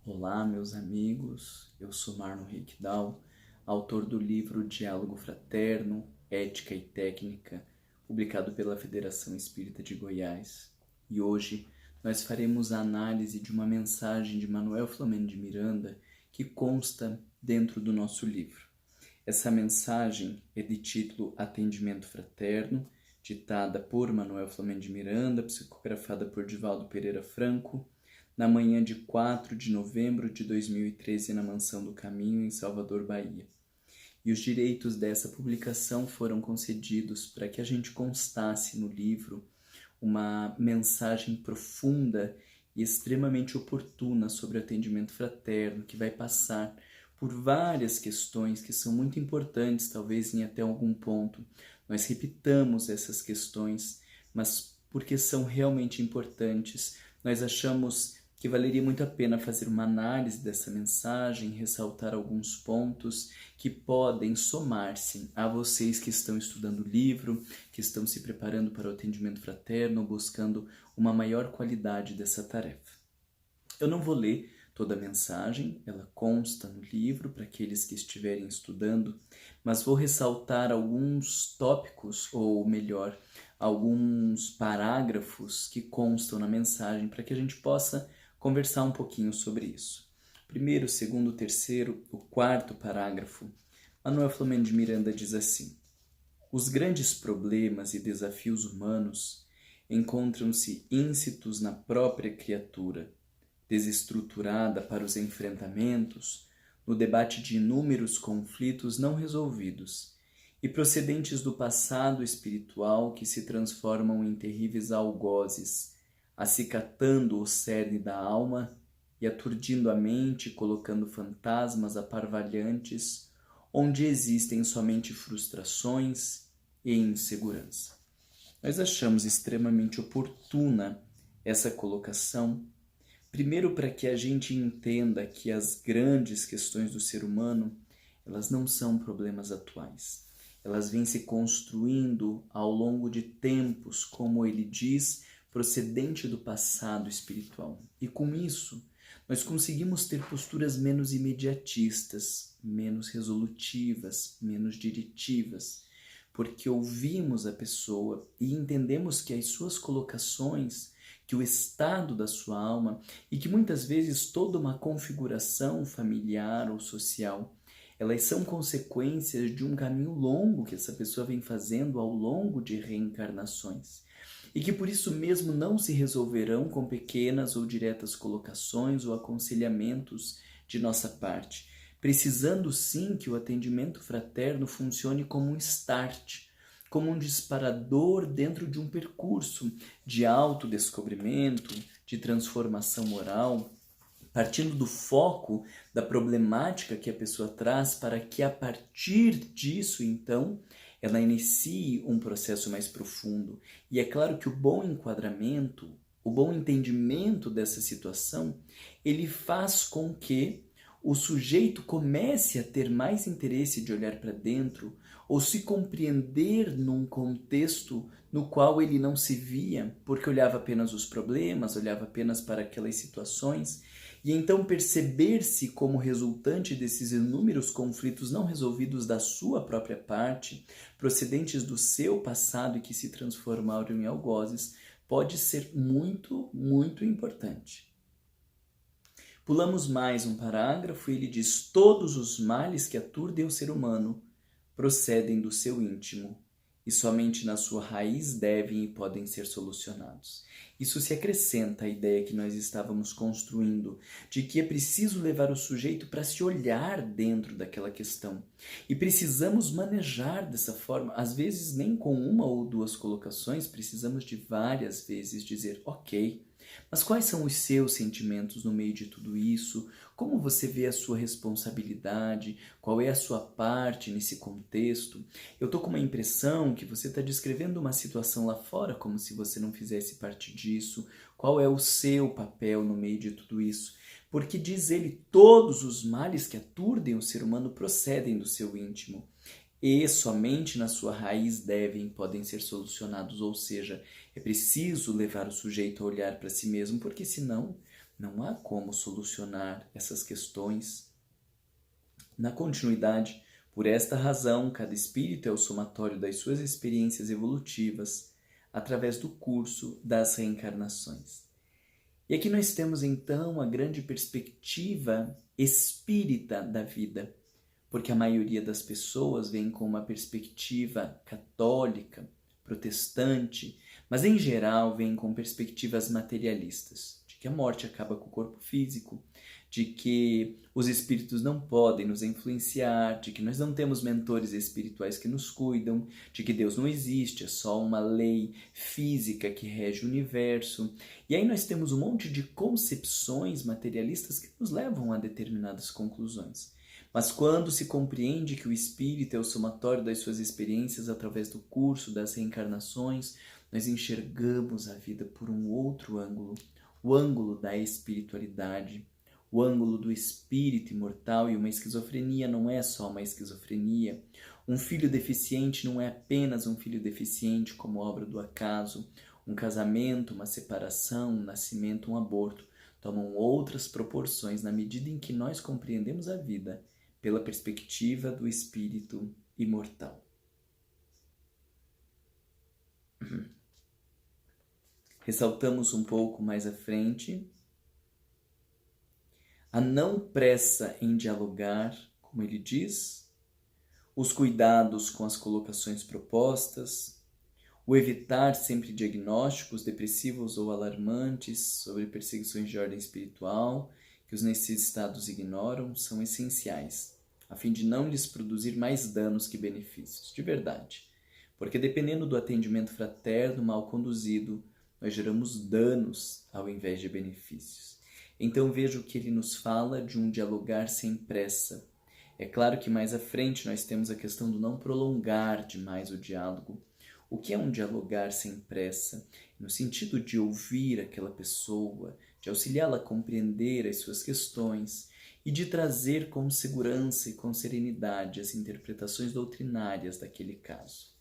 Olá, meus amigos. Eu sou Marlon Riquidal, autor do livro Diálogo Fraterno, Ética e Técnica, publicado pela Federação Espírita de Goiás. E hoje nós faremos a análise de uma mensagem de Manuel Flamengo de Miranda que consta dentro do nosso livro. Essa mensagem é de título Atendimento Fraterno, ditada por Manuel Flamengo de Miranda, psicografada por Divaldo Pereira Franco, na manhã de 4 de novembro de 2013 na Mansão do Caminho, em Salvador, Bahia. E os direitos dessa publicação foram concedidos para que a gente constasse no livro uma mensagem profunda e extremamente oportuna sobre o atendimento fraterno, que vai passar por várias questões que são muito importantes, talvez em até algum ponto nós repitamos essas questões, mas porque são realmente importantes, nós achamos que valeria muito a pena fazer uma análise dessa mensagem, ressaltar alguns pontos que podem somar-se a vocês que estão estudando o livro, que estão se preparando para o atendimento fraterno, buscando uma maior qualidade dessa tarefa. Eu não vou ler toda a mensagem, ela consta no livro para aqueles que estiverem estudando, mas vou ressaltar alguns tópicos, ou melhor, alguns parágrafos que constam na mensagem para que a gente possa conversar um pouquinho sobre isso. Primeiro, segundo, terceiro, o quarto parágrafo, Manuel Flamengo de Miranda diz assim: os grandes problemas e desafios humanos encontram-se íncitos na própria criatura, desestruturada para os enfrentamentos, no debate de inúmeros conflitos não resolvidos e procedentes do passado espiritual que se transformam em terríveis algozes, acicatando o cerne da alma e aturdindo a mente, colocando fantasmas aparvalhantes, onde existem somente frustrações e insegurança. Nós achamos extremamente oportuna essa colocação, primeiro para que a gente entenda que as grandes questões do ser humano, elas não são problemas atuais. Elas vêm se construindo ao longo de tempos, como ele diz, procedente do passado espiritual. E com isso, nós conseguimos ter posturas menos imediatistas, menos resolutivas, menos diretivas, porque ouvimos a pessoa e entendemos que as suas colocações, que o estado da sua alma e que muitas vezes toda uma configuração familiar ou social, elas são consequências de um caminho longo que essa pessoa vem fazendo ao longo de reencarnações. E que por isso mesmo não se resolverão com pequenas ou diretas colocações ou aconselhamentos de nossa parte, precisando sim que o atendimento fraterno funcione como um start, como um disparador dentro de um percurso de autodescobrimento, de transformação moral, partindo do foco da problemática que a pessoa traz para que a partir disso, então, ela inicie um processo mais profundo. E é claro que o bom enquadramento, o bom entendimento dessa situação, ele faz com que o sujeito comece a ter mais interesse de olhar para dentro ou se compreender num contexto no qual ele não se via, porque olhava apenas os problemas, olhava apenas para aquelas situações, e então perceber-se como resultante desses inúmeros conflitos não resolvidos da sua própria parte, procedentes do seu passado e que se transformaram em algozes, pode ser muito, muito importante. Pulamos mais um parágrafo e ele diz: todos os males que aturdem o ser humano procedem do seu íntimo e somente na sua raiz devem e podem ser solucionados. Isso se acrescenta à ideia que nós estávamos construindo, de que é preciso levar o sujeito para se olhar dentro daquela questão. E precisamos manejar dessa forma, às vezes nem com uma ou duas colocações, precisamos de várias vezes dizer: ok, mas quais são os seus sentimentos no meio de tudo isso? Como você vê a sua responsabilidade? Qual é a sua parte nesse contexto? Eu estou com uma impressão que você está descrevendo uma situação lá fora como se você não fizesse parte disso. Qual é o seu papel no meio de tudo isso? Porque diz ele, todos os males que aturdem o ser humano procedem do seu íntimo. E somente na sua raiz devem e podem ser solucionados, ou seja, é preciso levar o sujeito a olhar para si mesmo, porque senão não há como solucionar essas questões. Na continuidade, por esta razão, cada espírito é o somatório das suas experiências evolutivas através do curso das reencarnações. E aqui nós temos então a grande perspectiva espírita da vida, porque a maioria das pessoas vem com uma perspectiva católica, protestante, mas em geral vem com perspectivas materialistas, de que a morte acaba com o corpo físico, de que os espíritos não podem nos influenciar, de que nós não temos mentores espirituais que nos cuidam, de que Deus não existe, é só uma lei física que rege o universo. E aí nós temos um monte de concepções materialistas que nos levam a determinadas conclusões. Mas quando se compreende que o espírito é o somatório das suas experiências através do curso das reencarnações, nós enxergamos a vida por um outro ângulo, o ângulo da espiritualidade, o ângulo do espírito imortal. E uma esquizofrenia não é só uma esquizofrenia. Um filho deficiente não é apenas um filho deficiente como obra do acaso. Um casamento, uma separação, um nascimento, um aborto tomam outras proporções na medida em que nós compreendemos a vida pela perspectiva do espírito imortal. Ressaltamos um pouco mais à frente a não pressa em dialogar, como ele diz, os cuidados com as colocações propostas, o evitar sempre diagnósticos depressivos ou alarmantes sobre perseguições de ordem espiritual, que os necessitados ignoram, são essenciais, a fim de não lhes produzir mais danos que benefícios, de verdade. Porque dependendo do atendimento fraterno mal conduzido, nós geramos danos ao invés de benefícios. Então veja o que ele nos fala de um dialogar sem pressa. É claro que mais à frente nós temos a questão do não prolongar demais o diálogo. O que é um dialogar sem pressa? No sentido de ouvir aquela pessoa, de auxiliá-la a compreender as suas questões e de trazer com segurança e com serenidade as interpretações doutrinárias daquele caso.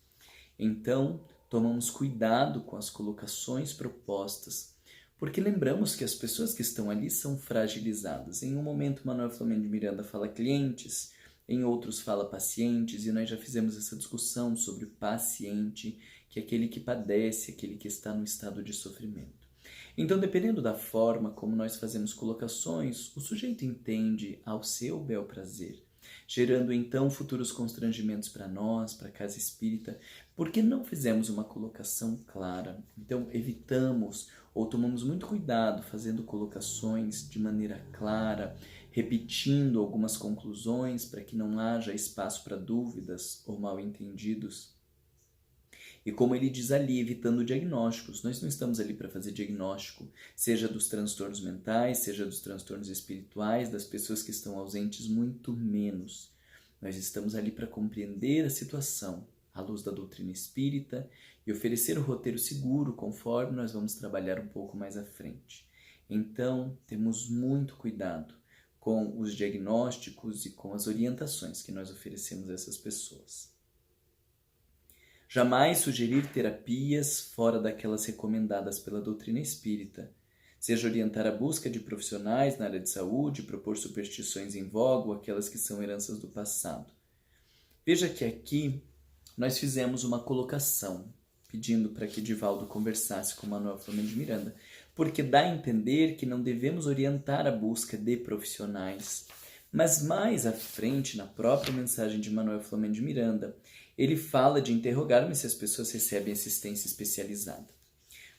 Então, tomamos cuidado com as colocações propostas, porque lembramos que as pessoas que estão ali são fragilizadas. Em um momento, Manuel Flamengo de Miranda fala clientes, em outros fala pacientes, e nós já fizemos essa discussão sobre o paciente, que é aquele que padece, aquele que está no estado de sofrimento. Então, dependendo da forma como nós fazemos colocações, o sujeito entende ao seu bel prazer, gerando então futuros constrangimentos para nós, para a casa espírita, porque não fizemos uma colocação clara. Então, evitamos ou tomamos muito cuidado fazendo colocações de maneira clara, repetindo algumas conclusões para que não haja espaço para dúvidas ou mal-entendidos. E como ele diz ali, evitando diagnósticos. Nós não estamos ali para fazer diagnóstico, seja dos transtornos mentais, seja dos transtornos espirituais, das pessoas que estão ausentes, muito menos. Nós estamos ali para compreender a situação à luz da doutrina espírita e oferecer o roteiro seguro, conforme nós vamos trabalhar um pouco mais à frente. Então, temos muito cuidado com os diagnósticos e com as orientações que nós oferecemos a essas pessoas. Jamais sugerir terapias fora daquelas recomendadas pela doutrina espírita, seja orientar a busca de profissionais na área de saúde, propor superstições em voga ou aquelas que são heranças do passado. Veja que aqui nós fizemos uma colocação, pedindo para que Divaldo conversasse com Manuel Flamengo de Miranda, porque dá a entender que não devemos orientar a busca de profissionais. Mas mais à frente, na própria mensagem de Manuel Flamengo de Miranda, ele fala de interrogar-me se as pessoas recebem assistência especializada.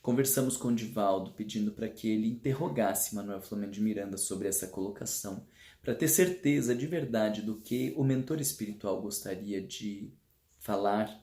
Conversamos com Divaldo, pedindo para que ele interrogasse Manuel Flamengo de Miranda sobre essa colocação, para ter certeza de verdade do que o mentor espiritual gostaria de falar.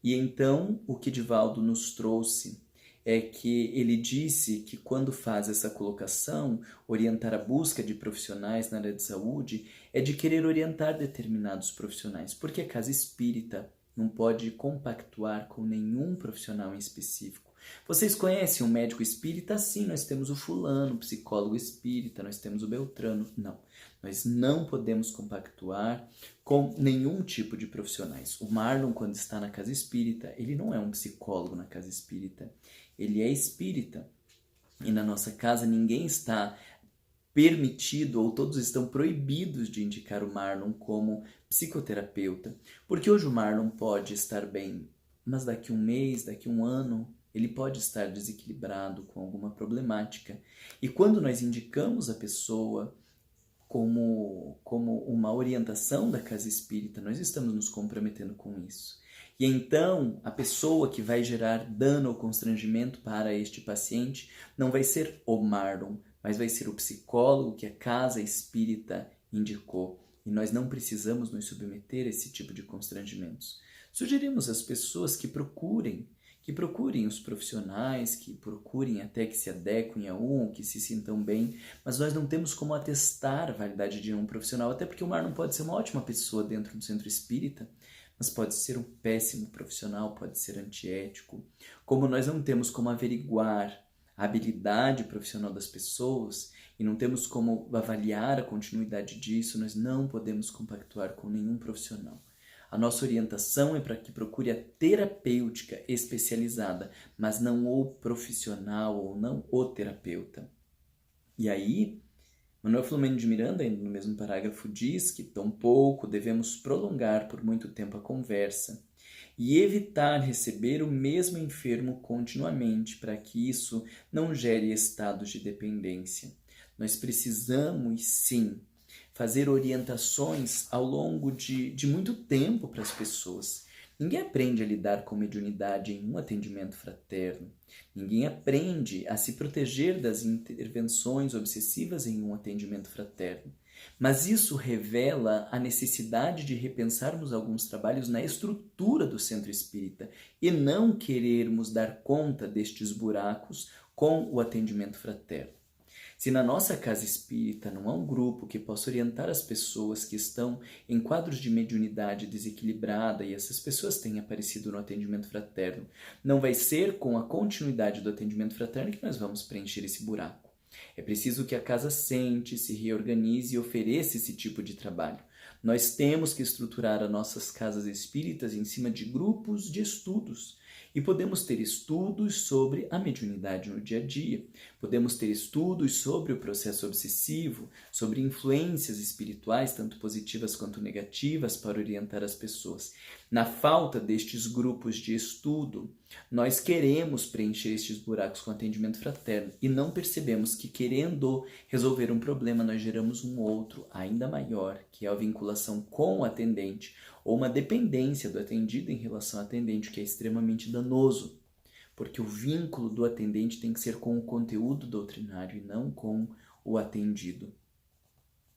E então, o que Divaldo nos trouxe é que ele disse que quando faz essa colocação, orientar a busca de profissionais na área de saúde, é de querer orientar determinados profissionais, porque a casa espírita não pode compactuar com nenhum profissional em específico. Vocês conhecem um médico espírita? Sim, nós temos o fulano, psicólogo espírita, nós temos o Beltrano. Não, nós não podemos compactuar com nenhum tipo de profissionais. O Marlon, quando está na casa espírita, ele não é um psicólogo na casa espírita, ele é espírita. E na nossa casa ninguém está permitido ou todos estão proibidos de indicar o Marlon como psicoterapeuta, porque hoje o Marlon pode estar bem, mas daqui um mês, daqui um ano, ele pode estar desequilibrado com alguma problemática. E quando nós indicamos a pessoa como uma orientação da casa espírita, nós estamos nos comprometendo com isso. E então, a pessoa que vai gerar dano ou constrangimento para este paciente não vai ser o Marlon, mas vai ser o psicólogo que a casa espírita indicou. E nós não precisamos nos submeter a esse tipo de constrangimentos. Sugerimos às pessoas que procurem os profissionais, que procurem até que se adequem a um, que se sintam bem, mas nós não temos como atestar a validade de um profissional, até porque o Marlon pode ser uma ótima pessoa dentro do centro espírita, mas pode ser um péssimo profissional, pode ser antiético. Como nós não temos como averiguar a habilidade profissional das pessoas e não temos como avaliar a continuidade disso, nós não podemos compactuar com nenhum profissional. A nossa orientação é para que procure a terapêutica especializada, mas não o profissional ou não o terapeuta. E aí, Manuel Filomeno de Miranda, ainda no mesmo parágrafo, diz que tampouco devemos prolongar por muito tempo a conversa e evitar receber o mesmo enfermo continuamente, para que isso não gere estados de dependência. Nós precisamos, sim, fazer orientações ao longo de muito tempo para as pessoas. Ninguém aprende a lidar com mediunidade em um atendimento fraterno. Ninguém aprende a se proteger das intervenções obsessivas em um atendimento fraterno. Mas isso revela a necessidade de repensarmos alguns trabalhos na estrutura do centro espírita e não querermos dar conta destes buracos com o atendimento fraterno. Se na nossa casa espírita não há um grupo que possa orientar as pessoas que estão em quadros de mediunidade desequilibrada e essas pessoas têm aparecido no atendimento fraterno, não vai ser com a continuidade do atendimento fraterno que nós vamos preencher esse buraco. É preciso que a casa sente, se reorganize e ofereça esse tipo de trabalho. Nós temos que estruturar as nossas casas espíritas em cima de grupos de estudos. E podemos ter estudos sobre a mediunidade no dia a dia. Podemos ter estudos sobre o processo obsessivo, sobre influências espirituais, tanto positivas quanto negativas, para orientar as pessoas. Na falta destes grupos de estudo, nós queremos preencher estes buracos com atendimento fraterno e não percebemos que, querendo resolver um problema, nós geramos um outro ainda maior, que é a vinculação com o atendente, ou uma dependência do atendido em relação ao atendente, que é extremamente danoso, porque o vínculo do atendente tem que ser com o conteúdo doutrinário e não com o atendido.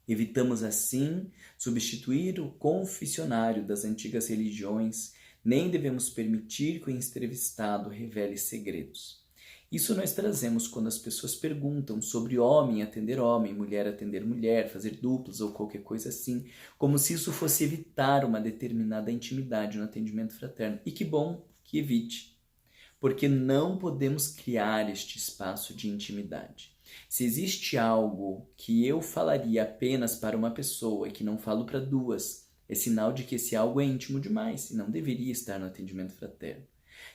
Evitamos, assim, substituir o confessionário das antigas religiões, nem devemos permitir que o entrevistado revele segredos. Isso nós trazemos quando as pessoas perguntam sobre homem atender homem, mulher atender mulher, fazer duplas ou qualquer coisa assim, como se isso fosse evitar uma determinada intimidade no atendimento fraterno. E que bom que evite, porque não podemos criar este espaço de intimidade. Se existe algo que eu falaria apenas para uma pessoa e que não falo para duas, é sinal de que esse algo é íntimo demais e não deveria estar no atendimento fraterno.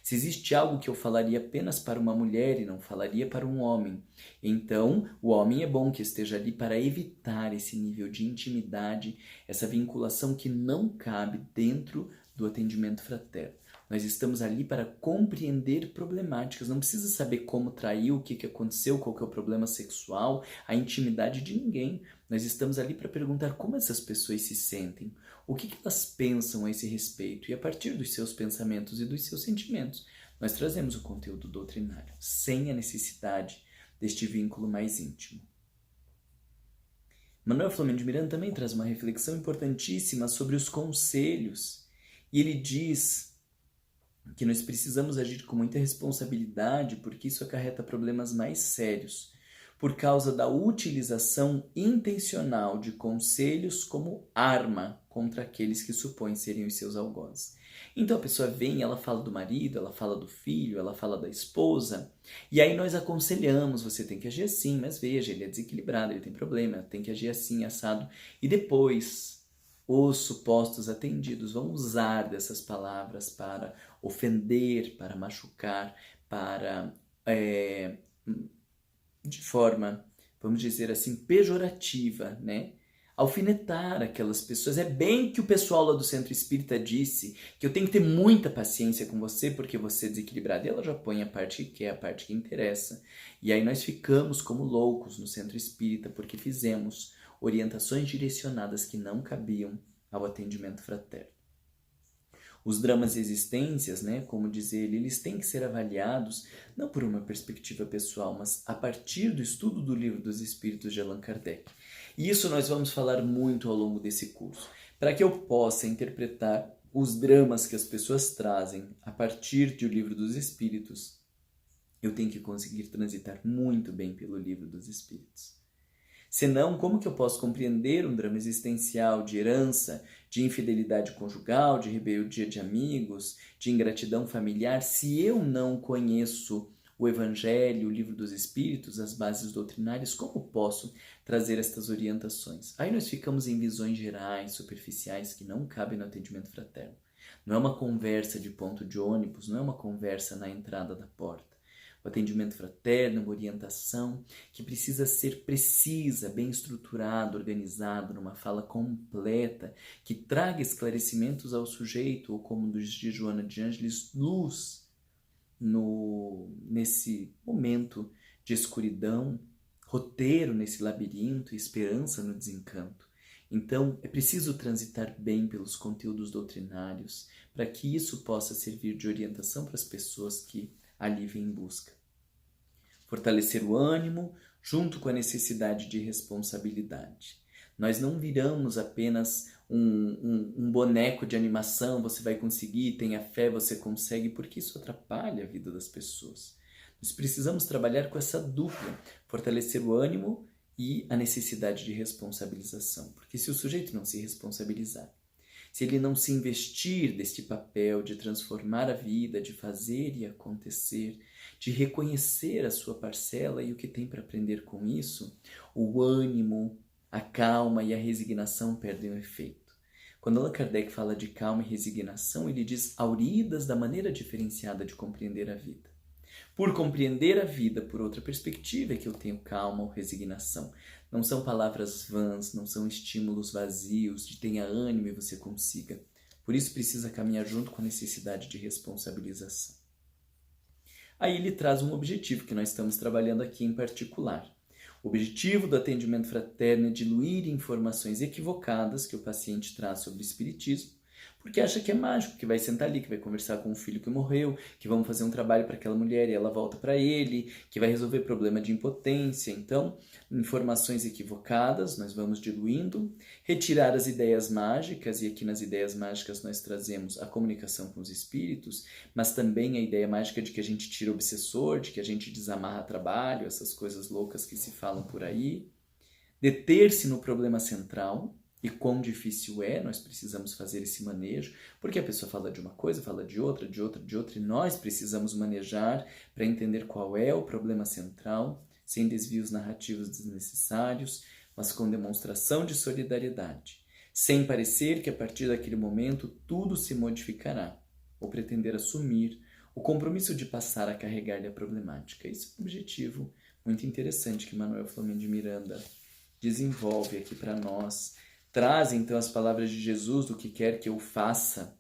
Se existe algo que eu falaria apenas para uma mulher e não falaria para um homem, então o homem é bom que esteja ali para evitar esse nível de intimidade, essa vinculação que não cabe dentro do atendimento fraterno. Nós estamos ali para compreender problemáticas, não precisa saber como traiu, o que aconteceu, qual que é o problema sexual, a intimidade de ninguém. Nós estamos ali para perguntar como essas pessoas se sentem, o que elas pensam a esse respeito, e a partir dos seus pensamentos e dos seus sentimentos, nós trazemos o conteúdo doutrinário, sem a necessidade deste vínculo mais íntimo. Manuel Filomeno de Miranda também traz uma reflexão importantíssima sobre os conselhos, e ele diz que nós precisamos agir com muita responsabilidade, porque isso acarreta problemas mais sérios, por causa da utilização intencional de conselhos como arma contra aqueles que supõem serem os seus algozes. Então a pessoa vem, ela fala do marido, ela fala do filho, ela fala da esposa, e aí nós aconselhamos, você tem que agir assim, mas veja, ele é desequilibrado, ele tem problema, tem que agir assim, assado, e depois os supostos atendidos vão usar dessas palavras para ofender, para machucar, para, de forma vamos dizer assim, pejorativa, né? Alfinetar aquelas pessoas. É bem que o pessoal lá do Centro Espírita disse que eu tenho que ter muita paciência com você porque você é desequilibrado. E ela já põe a parte que quer, a parte que interessa. E aí nós ficamos como loucos no Centro Espírita porque fizemos orientações direcionadas que não cabiam ao atendimento fraterno. Os dramas e existências, né, como diz ele, eles têm que ser avaliados não por uma perspectiva pessoal, mas a partir do estudo do Livro dos Espíritos de Allan Kardec. E isso nós vamos falar muito ao longo desse curso, para que eu possa interpretar os dramas que as pessoas trazem a partir do Livro dos Espíritos. Eu tenho que conseguir transitar muito bem pelo Livro dos Espíritos. Senão, como que eu posso compreender um drama existencial de herança, de infidelidade conjugal, de rebeldia de amigos, de ingratidão familiar, se eu não conheço o Evangelho, o Livro dos Espíritos, as bases doutrinárias? Como posso trazer estas orientações? Aí nós ficamos em visões gerais, superficiais, que não cabem no atendimento fraterno. Não é uma conversa de ponto de ônibus, não é uma conversa na entrada da porta. O atendimento fraterno, uma orientação que precisa ser precisa, bem estruturada, organizada, numa fala completa, que traga esclarecimentos ao sujeito, ou como diz Joana de Ângeles, luz nesse momento de escuridão, roteiro nesse labirinto, esperança no desencanto. Então, é preciso transitar bem pelos conteúdos doutrinários para que isso possa servir de orientação para as pessoas que ali vem em busca. Fortalecer o ânimo junto com a necessidade de responsabilidade. Nós não viramos apenas um boneco de animação, você vai conseguir, tenha fé, você consegue, porque isso atrapalha a vida das pessoas. Nós precisamos trabalhar com essa dupla, fortalecer o ânimo e a necessidade de responsabilização. Porque se o sujeito não se responsabilizar, se ele não se investir deste papel de transformar a vida, de fazer e acontecer, de reconhecer a sua parcela e o que tem para aprender com isso, o ânimo, a calma e a resignação perdem o efeito. Quando Allan Kardec fala de calma e resignação, ele diz auridas da maneira diferenciada de compreender a vida. Por compreender a vida por outra perspectiva é que eu tenho calma ou resignação. Não são palavras vãs, não são estímulos vazios de tenha ânimo e você consiga. Por isso precisa caminhar junto com a necessidade de responsabilização. Aí ele traz um objetivo que nós estamos trabalhando aqui em particular. O objetivo do atendimento fraterno é diluir informações equivocadas que o paciente traz sobre o espiritismo, porque acha que é mágico, que vai sentar ali, que vai conversar com o filho que morreu, que vamos fazer um trabalho para aquela mulher e ela volta para ele, que vai resolver problema de impotência. Então, informações equivocadas, nós vamos diluindo, retirar as ideias mágicas, e aqui nas ideias mágicas nós trazemos a comunicação com os espíritos, mas também a ideia mágica de que a gente tira o obsessor, de que a gente desamarra trabalho, essas coisas loucas que se falam por aí. Deter-se no problema central, e quão difícil é, nós precisamos fazer esse manejo, porque a pessoa fala de uma coisa, fala de outra, e nós precisamos manejar para entender qual é o problema central, sem desvios narrativos desnecessários, mas com demonstração de solidariedade, sem parecer que a partir daquele momento tudo se modificará, ou pretender assumir o compromisso de passar a carregar-lhe a problemática. Esse é um objetivo muito interessante que Manuel Flamengo de Miranda desenvolve aqui para nós. Traz então as palavras de Jesus do que quer que eu faça,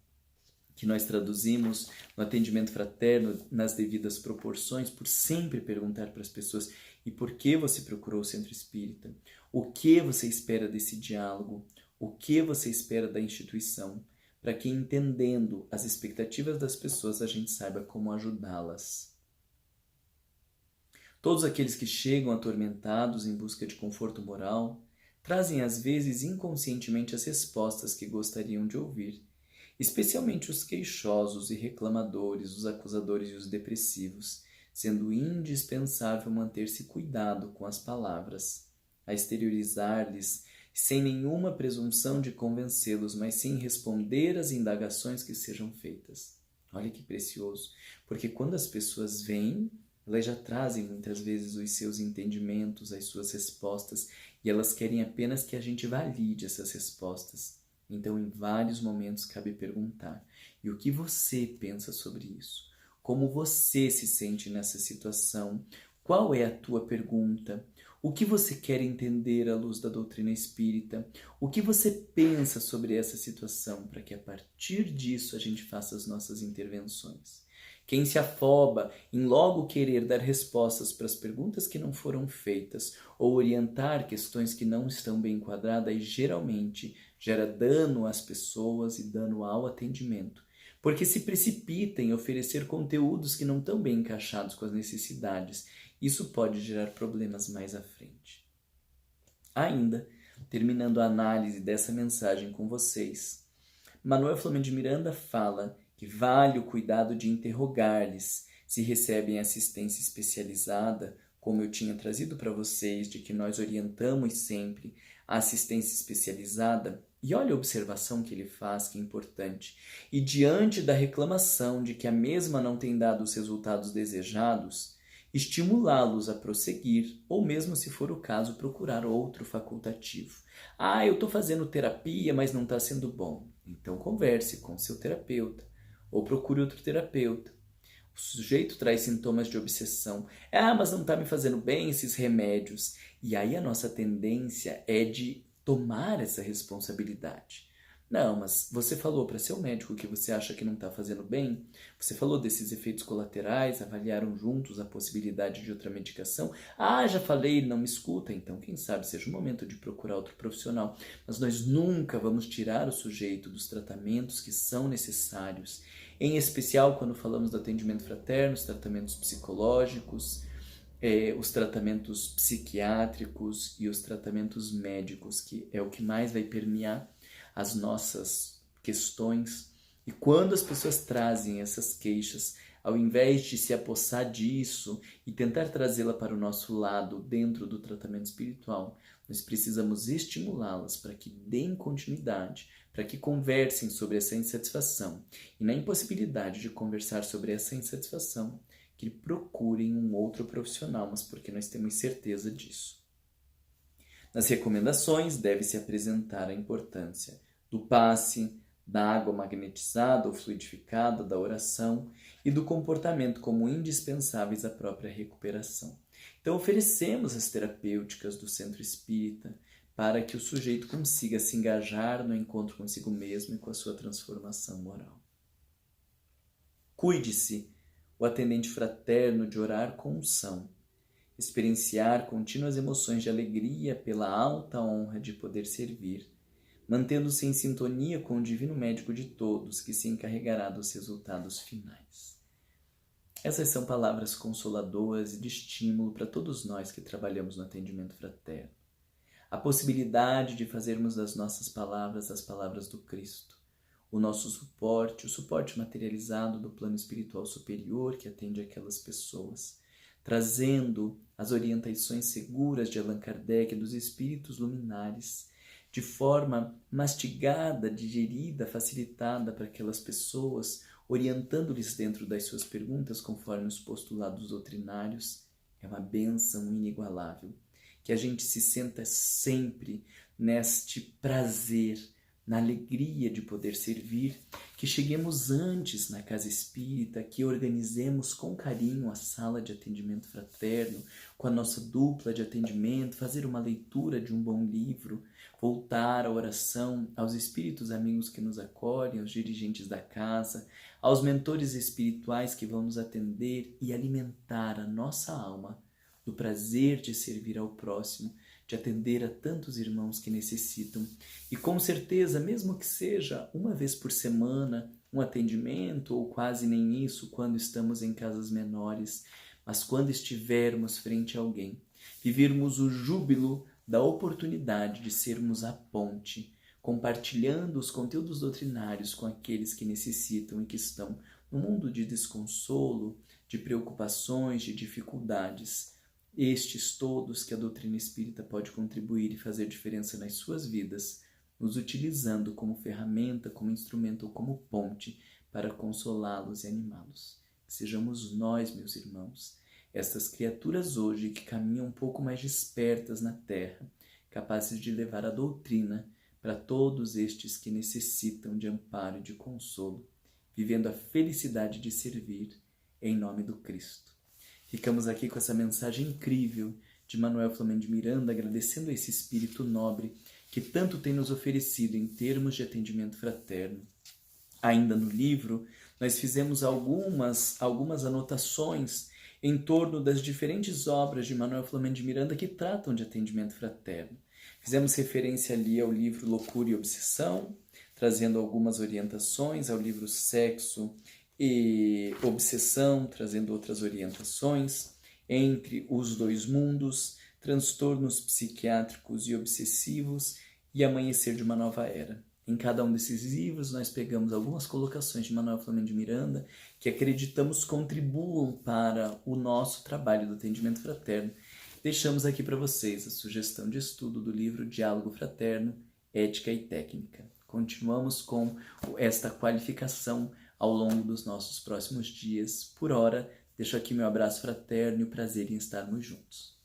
que nós traduzimos no atendimento fraterno nas devidas proporções, por sempre perguntar para as pessoas: e por que você procurou o Centro Espírita? O que você espera desse diálogo? O que você espera da instituição? Para que, entendendo as expectativas das pessoas, a gente saiba como ajudá-las. Todos aqueles que chegam atormentados em busca de conforto moral trazem às vezes inconscientemente as respostas que gostariam de ouvir, especialmente os queixosos e reclamadores, os acusadores e os depressivos, sendo indispensável manter-se cuidado com as palavras, a exteriorizar-lhes sem nenhuma presunção de convencê-los, mas sim responder às indagações que sejam feitas. Olha que precioso, porque quando as pessoas vêm, elas já trazem muitas vezes os seus entendimentos, as suas respostas, e elas querem apenas que a gente valide essas respostas. Então, em vários momentos, cabe perguntar: e o que você pensa sobre isso? Como você se sente nessa situação? Qual é a tua pergunta? O que você quer entender à luz da doutrina espírita? O que você pensa sobre essa situação para que a partir disso a gente faça as nossas intervenções? Quem se afoba em logo querer dar respostas para as perguntas que não foram feitas ou orientar questões que não estão bem enquadradas, aí geralmente gera dano às pessoas e dano ao atendimento, porque se precipita em oferecer conteúdos que não estão bem encaixados com as necessidades. Isso pode gerar problemas mais à frente. Ainda, terminando a análise dessa mensagem com vocês, Manuel Flamengo de Miranda fala que vale o cuidado de interrogar-lhes se recebem assistência especializada, como eu tinha trazido para vocês, de que nós orientamos sempre a assistência especializada. E olha a observação que ele faz, que é importante. E diante da reclamação de que a mesma não tem dado os resultados desejados, estimulá-los a prosseguir, ou mesmo, se for o caso, procurar outro facultativo. Ah, eu estou fazendo terapia, mas não está sendo bom. Então converse com seu terapeuta, ou procure outro terapeuta. O sujeito traz sintomas de obsessão. Ah, mas não está me fazendo bem esses remédios. E aí a nossa tendência é de tomar essa responsabilidade. Não, mas você falou para seu médico que você acha que não está fazendo bem? Você falou desses efeitos colaterais, avaliaram juntos a possibilidade de outra medicação? Ah, já falei, ele não me escuta, então quem sabe seja o momento de procurar outro profissional. Mas nós nunca vamos tirar o sujeito dos tratamentos que são necessários, em especial quando falamos do atendimento fraterno, os tratamentos psicológicos, os tratamentos psiquiátricos e os tratamentos médicos, que é o que mais vai permear as nossas questões. E quando as pessoas trazem essas queixas, ao invés de se apossar disso e tentar trazê-la para o nosso lado dentro do tratamento espiritual, nós precisamos estimulá-las para que deem continuidade, para que conversem sobre essa insatisfação. E na impossibilidade de conversar sobre essa insatisfação, que procurem um outro profissional, mas porque nós temos certeza disso. Nas recomendações, deve-se apresentar a importância do passe, da água magnetizada ou fluidificada, da oração e do comportamento como indispensáveis à própria recuperação. Então, oferecemos as terapêuticas do Centro Espírita para que o sujeito consiga se engajar no encontro consigo mesmo e com a sua transformação moral. Cuide-se, o atendente fraterno, de orar com unção, experienciar contínuas emoções de alegria pela alta honra de poder servir, mantendo-se em sintonia com o divino médico de todos, que se encarregará dos resultados finais. Essas são palavras consoladoras e de estímulo para todos nós que trabalhamos no atendimento fraterno. A possibilidade de fazermos das nossas palavras as palavras do Cristo, o nosso suporte, o suporte materializado do plano espiritual superior que atende aquelas pessoas, trazendo as orientações seguras de Allan Kardec e dos espíritos luminares, de forma mastigada, digerida, facilitada para aquelas pessoas, orientando-lhes dentro das suas perguntas conforme os postulados doutrinários, é uma bênção inigualável. Que a gente se senta sempre neste prazer, na alegria de poder servir, que cheguemos antes na casa espírita, que organizemos com carinho a sala de atendimento fraterno, com a nossa dupla de atendimento, fazer uma leitura de um bom livro, voltar à oração, aos espíritos amigos que nos acolhem, aos dirigentes da casa, aos mentores espirituais que vão nos atender e alimentar a nossa alma do prazer de servir ao próximo, de atender a tantos irmãos que necessitam. E com certeza, mesmo que seja uma vez por semana, um atendimento, ou quase nem isso, quando estamos em casas menores, mas quando estivermos frente a alguém, vivermos o júbilo da oportunidade de sermos a ponte, compartilhando os conteúdos doutrinários com aqueles que necessitam e que estão no mundo de desconsolo, de preocupações, de dificuldades. Estes todos que a doutrina espírita pode contribuir e fazer diferença nas suas vidas, nos utilizando como ferramenta, como instrumento ou como ponte para consolá-los e animá-los. Que sejamos nós, meus irmãos, estas criaturas hoje que caminham um pouco mais despertas na terra, capazes de levar a doutrina para todos estes que necessitam de amparo e de consolo, vivendo a felicidade de servir em nome do Cristo. Ficamos aqui com essa mensagem incrível de Manuel Flamengo de Miranda, agradecendo a esse espírito nobre que tanto tem nos oferecido em termos de atendimento fraterno. Ainda no livro, nós fizemos algumas anotações em torno das diferentes obras de Manuel Flamengo de Miranda que tratam de atendimento fraterno. Fizemos referência ali ao livro Loucura e Obsessão, trazendo algumas orientações, ao livro Sexo e Obsessão, trazendo outras orientações, Entre os Dois Mundos, Transtornos Psiquiátricos e Obsessivos e Amanhecer de uma Nova Era. Em cada um desses livros, nós pegamos algumas colocações de Manuel Flamengo de Miranda que acreditamos contribuam para o nosso trabalho do atendimento fraterno. Deixamos aqui para vocês a sugestão de estudo do livro Diálogo Fraterno, Ética e Técnica. Continuamos com esta qualificação ao longo dos nossos próximos dias. Por hora, deixo aqui meu abraço fraterno e o prazer em estarmos juntos.